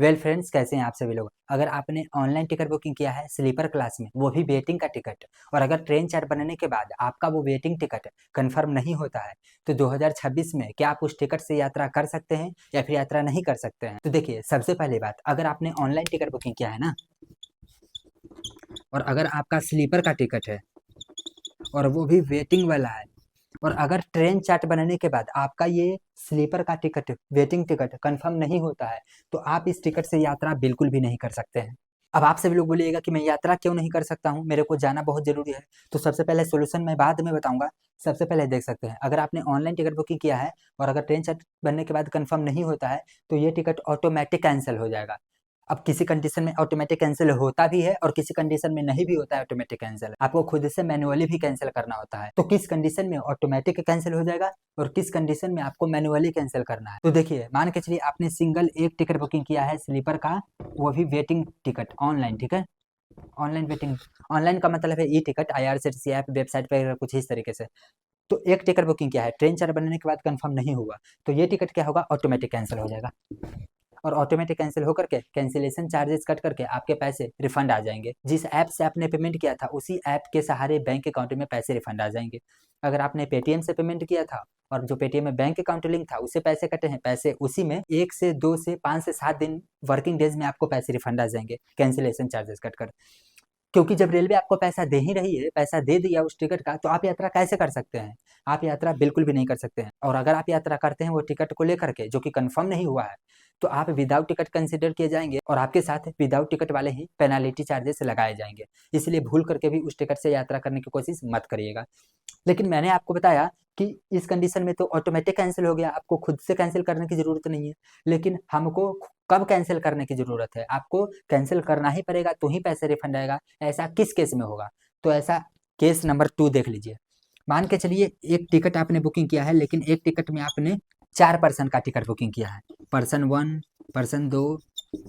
Well friends, कैसे हैं आप सभी लोग। अगर आपने ऑनलाइन टिकट बुकिंग किया है स्लीपर क्लास में, वो भी वेटिंग का टिकट, और अगर ट्रेन चार्ट बनने के बाद आपका वो वेटिंग टिकट कंफर्म नहीं होता है, तो 2026 में क्या आप उस टिकट से यात्रा कर सकते हैं या फिर यात्रा नहीं कर सकते हैं। तो देखिए, सबसे पहली बात, अगर आपने ऑनलाइन टिकट बुकिंग किया है ना, और अगर आपका स्लीपर का टिकट है और वो भी वेटिंग वाला है, और अगर ट्रेन चार्ट बनने के बाद आपका ये स्लीपर का टिकट, वेटिंग टिकट कंफर्म नहीं होता है, तो आप इस टिकट से यात्रा बिल्कुल भी नहीं कर सकते हैं। अब आप सभी लोग बोलिएगा कि मैं यात्रा क्यों नहीं कर सकता हूँ, मेरे को जाना बहुत जरूरी है। तो सबसे पहले सोल्यूशन मैं बाद में बताऊंगा। सबसे पहले देख सकते हैं, अगर आपने ऑनलाइन टिकट बुकिंग किया है और अगर ट्रेन चार्ट बनने के बाद कंफर्म नहीं होता है, तो ये टिकट ऑटोमेटिक कैंसिल हो जाएगा। अब किसी कंडीशन में ऑटोमेटिक कैंसिल होता भी है और किसी कंडीशन में नहीं भी होता है ऑटोमेटिक कैंसिल, आपको खुद से मैनुअली भी कैंसिल करना होता है। तो किस कंडीशन में ऑटोमेटिक कैंसिल हो जाएगा और किस कंडीशन में आपको मैनुअली कैंसिल करना है, तो देखिए, मान के चलिए आपने सिंगल एक टिकट बुकिंग किया है स्लीपर का, वो भी वेटिंग टिकट ऑनलाइन, ठीक है। ऑनलाइन वेटिंग, ऑनलाइन का मतलब है e ticket, IRCTC app website पर कुछ इस तरीके से। तो एक टिकट बुकिंग किया है, ट्रेन चार्ट बनने के बाद कंफर्म नहीं हुआ, तो ये टिकट क्या होगा, ऑटोमेटिक कैंसिल हो जाएगा। और ऑटोमेटिक कैंसिल होकर के कैंसिलेशन चार्जेस कट करके आपके पैसे रिफंड आ जाएंगे। जिस ऐप से आपने पेमेंट किया था उसी ऐप के सहारे बैंक अकाउंट में पैसे रिफंड आ जाएंगे। अगर आपने पेटीएम से पेमेंट किया था और जो पेटीएम में बैंक अकाउंट लिंक था उससे पैसे कटे हैं, पैसे उसी में 1 से 2 से 5 से 7 दिन वर्किंग डेज में आपको पैसे रिफंड आ जाएंगे कैंसिलेशन चार्जेस कट कर। क्योंकि जब रेलवे आपको पैसा दे ही रही है, पैसा दे दिया उस टिकट का, तो आप यात्रा कैसे कर सकते हैं। आप यात्रा बिल्कुल भी नहीं कर सकते हैं। और अगर आप यात्रा करते हैं वो टिकट को लेकर के जो कि कंफर्म नहीं हुआ है, तो आप विदाउट टिकट कंसिडर किए जाएंगे और आपके साथ विदाउट टिकट वाले ही पेनाल्टी चार्जेस लगाए जाएंगे। इसलिए भूल करके भी उस टिकट से यात्रा करने की कोशिश मत करिएगा। लेकिन मैंने आपको बताया कि इस कंडीशन में तो ऑटोमेटिक कैंसिल हो गया, आपको खुद से कैंसिल करने की जरूरत नहीं है। लेकिन हमको कब कैंसिल करने की जरूरत है, आपको कैंसिल करना ही पड़ेगा तो ही पैसे रिफंड आएगा। ऐसा किस केस में होगा, तो ऐसा केस नंबर 2 देख लीजिए। मान के चलिए एक टिकट आपने बुकिंग किया है, लेकिन एक टिकट में आपने 4 पर्सन का टिकट बुकिंग किया है, पर्सन 1, पर्सन 2,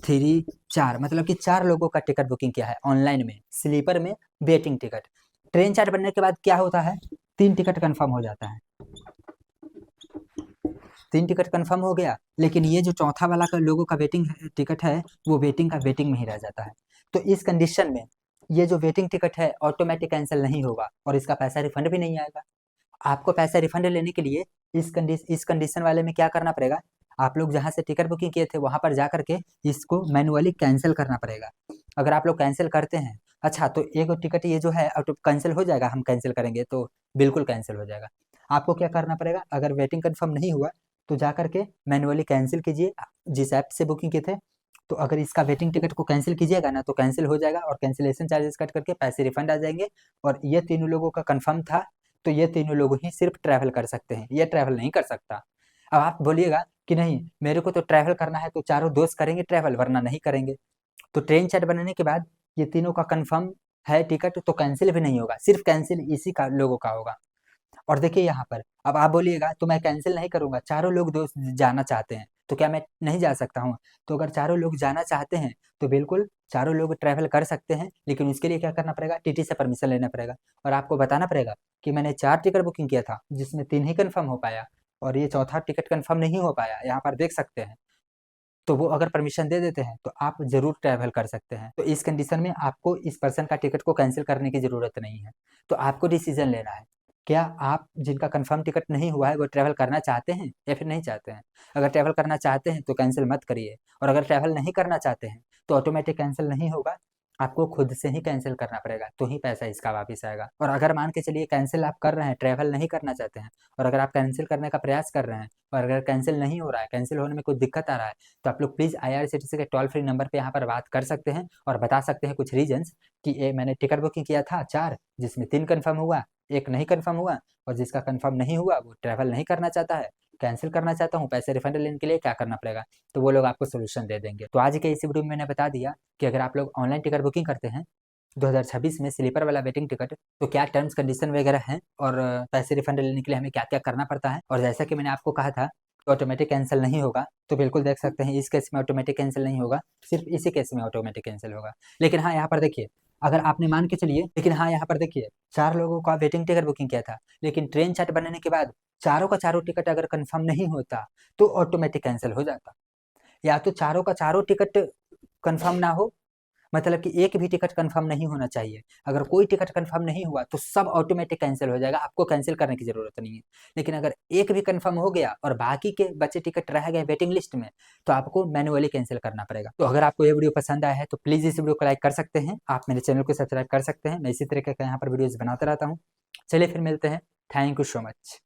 3, 4, मतलब कि 4 लोगों का टिकट बुकिंग किया है ऑनलाइन में, स्लीपर में, वेटिंग टिकट। ट्रेन चार्ट बनने के बाद क्या होता है, 3 टिकट कंफर्म हो जाता है। 3 टिकट कंफर्म हो गया, लेकिन ये जो चौथा वाला का लोगों का वेटिंग टिकट है, वो वेटिंग का वेटिंग में ही रह जाता है। तो इस कंडीशन में ये जो वेटिंग टिकट है ऑटोमेटिक कैंसिल नहीं होगा और इसका पैसा रिफंड भी नहीं आएगा। आपको पैसा रिफंड लेने के लिए इस कंडीशन वाले में क्या करना पड़ेगा, आप लोग जहां से टिकट बुकिंग किए थे वहां पर जा करके इसको मैनुअली कैंसिल करना पड़ेगा। अगर आप लोग कैंसिल करते हैं, अच्छा, तो एक टिकट ये जो है ऑटो कैंसिल हो जाएगा, हम कैंसिल करेंगे तो बिल्कुल कैंसिल हो जाएगा। आपको क्या करना पड़ेगा, अगर वेटिंग कंफर्म नहीं हुआ तो जा करके मैनुअली कैंसिल कीजिए जिस ऐप से बुकिंग किए थे। तो अगर इसका वेटिंग टिकट को कैंसिल कीजिएगा ना, तो कैंसिल हो जाएगा और कैंसिलेशन चार्जेस कट करके पैसे रिफंड आ जाएंगे। और ये तीनों लोगों का कंफर्म था, तो ये तीनों लोग ही सिर्फ ट्रैवल कर सकते हैं, ये ट्रैवल नहीं कर सकता। अब आप बोलिएगा कि नहीं, मेरे को तो ट्रैवल करना है तो चारों दोस्त करेंगे ट्रैवल, वरना नहीं करेंगे। तो ट्रेन चार्ट बनने के बाद ये तीनों का कंफर्म है टिकट, तो कैंसिल भी नहीं होगा, सिर्फ कैंसिल इसी का लोगों का होगा। और देखिए यहाँ पर, अब आप बोलिएगा तो मैं कैंसिल नहीं करूंगा, चारों लोग दोस्त जाना चाहते हैं तो क्या मैं नहीं जा सकता हूँ। तो अगर चारों लोग जाना चाहते हैं तो बिल्कुल चारों लोग ट्रैवल कर सकते हैं, लेकिन उसके लिए क्या करना पड़ेगा, टीटी से परमिशन लेना पड़ेगा और आपको बताना पड़ेगा कि मैंने 4 टिकट बुकिंग किया था जिसमें 3 ही कंफर्म हो पाया और ये चौथा टिकट कंफर्म नहीं हो पाया, यहाँ पर देख सकते हैं। तो वो अगर परमिशन दे देते हैं तो आप जरूर ट्रैवल कर सकते हैं। तो इस कंडीशन में आपको इस पर्सन का टिकट को कैंसिल करने की जरूरत नहीं है। तो आपको डिसीजन लेना है, क्या आप जिनका कंफर्म टिकट नहीं हुआ है वो ट्रैवल करना चाहते हैं या फिर नहीं चाहते हैं। अगर ट्रैवल करना चाहते हैं तो कैंसिल मत करिए, और अगर ट्रैवल नहीं करना चाहते हैं तो ऑटोमेटिक कैंसिल नहीं होगा, आपको खुद से ही कैंसिल करना पड़ेगा तो ही पैसा इसका वापस आएगा। और अगर मान के चलिए कैंसिल आप कर रहे हैं, ट्रैवल नहीं करना चाहते हैं, और अगर आप कैंसिल करने का प्रयास कर रहे हैं और अगर कैंसिल नहीं हो रहा है, कैंसिल होने में कोई दिक्कत आ रहा है, तो आप लोग प्लीज़ IRCTC के टोल फ्री नंबर पे यहाँ पर बात कर सकते हैं और बता सकते हैं कुछ रीजंस कि ये मैंने टिकट बुकिंग किया था 4, जिसमें 3 कंफर्म हुआ, 1 नहीं कंफर्म हुआ, और जिसका कंफर्म नहीं हुआ वो ट्रैवल नहीं करना चाहता है, कैंसिल करना चाहता हूँ, पैसे रिफंड लेने के लिए क्या करना पड़ेगा। तो वो लोग आपको सोल्यूशन दे देंगे। तो आज के इस वीडियो में मैंने बता दिया कि अगर आप लोग ऑनलाइन टिकट बुकिंग करते हैं 2026 में स्लीपर वाला वेटिंग टिकट, तो क्या टर्म्स कंडीशन वगैरह हैं और पैसे रिफंड लेने के लिए हमें क्या क्या करना पड़ता है। और जैसा कि मैंने आपको कहा था कि ऑटोमेटिक कैंसिल नहीं होगा, तो बिल्कुल देख सकते हैं इस केस में ऑटोमेटिक कैंसिल नहीं होगा, सिर्फ इसी केस में ऑटोमेटिक कैंसिल होगा। लेकिन हाँ, यहाँ पर देखिए, अगर आपने मान के चलिए, लेकिन हाँ यहाँ पर देखिए, 4 लोगों का वेटिंग टिकट बुकिंग किया था, लेकिन ट्रेन चार्ट बनने के बाद चारों का चारों टिकट अगर कंफर्म नहीं होता तो ऑटोमेटिक कैंसिल हो जाता। या तो चारों का चारों टिकट कंफर्म ना हो, मतलब कि एक भी टिकट कंफर्म नहीं होना चाहिए। अगर कोई टिकट कंफर्म नहीं हुआ तो सब ऑटोमेटिक कैंसिल हो जाएगा, आपको कैंसिल करने की जरूरत नहीं है। लेकिन अगर एक भी कंफर्म हो गया और बाकी के बचे टिकट रह गए वेटिंग लिस्ट में, तो आपको मैनुअली कैंसिल करना पड़ेगा। तो अगर आपको ये वीडियो पसंद आया है तो प्लीज इस वीडियो को लाइक कर सकते हैं, आप मेरे चैनल को सब्सक्राइब कर सकते हैं। मैं इसी तरीके का यहाँ पर वीडियोज बनाता रहता हूँ। चलिए फिर मिलते हैं। Thank you so much.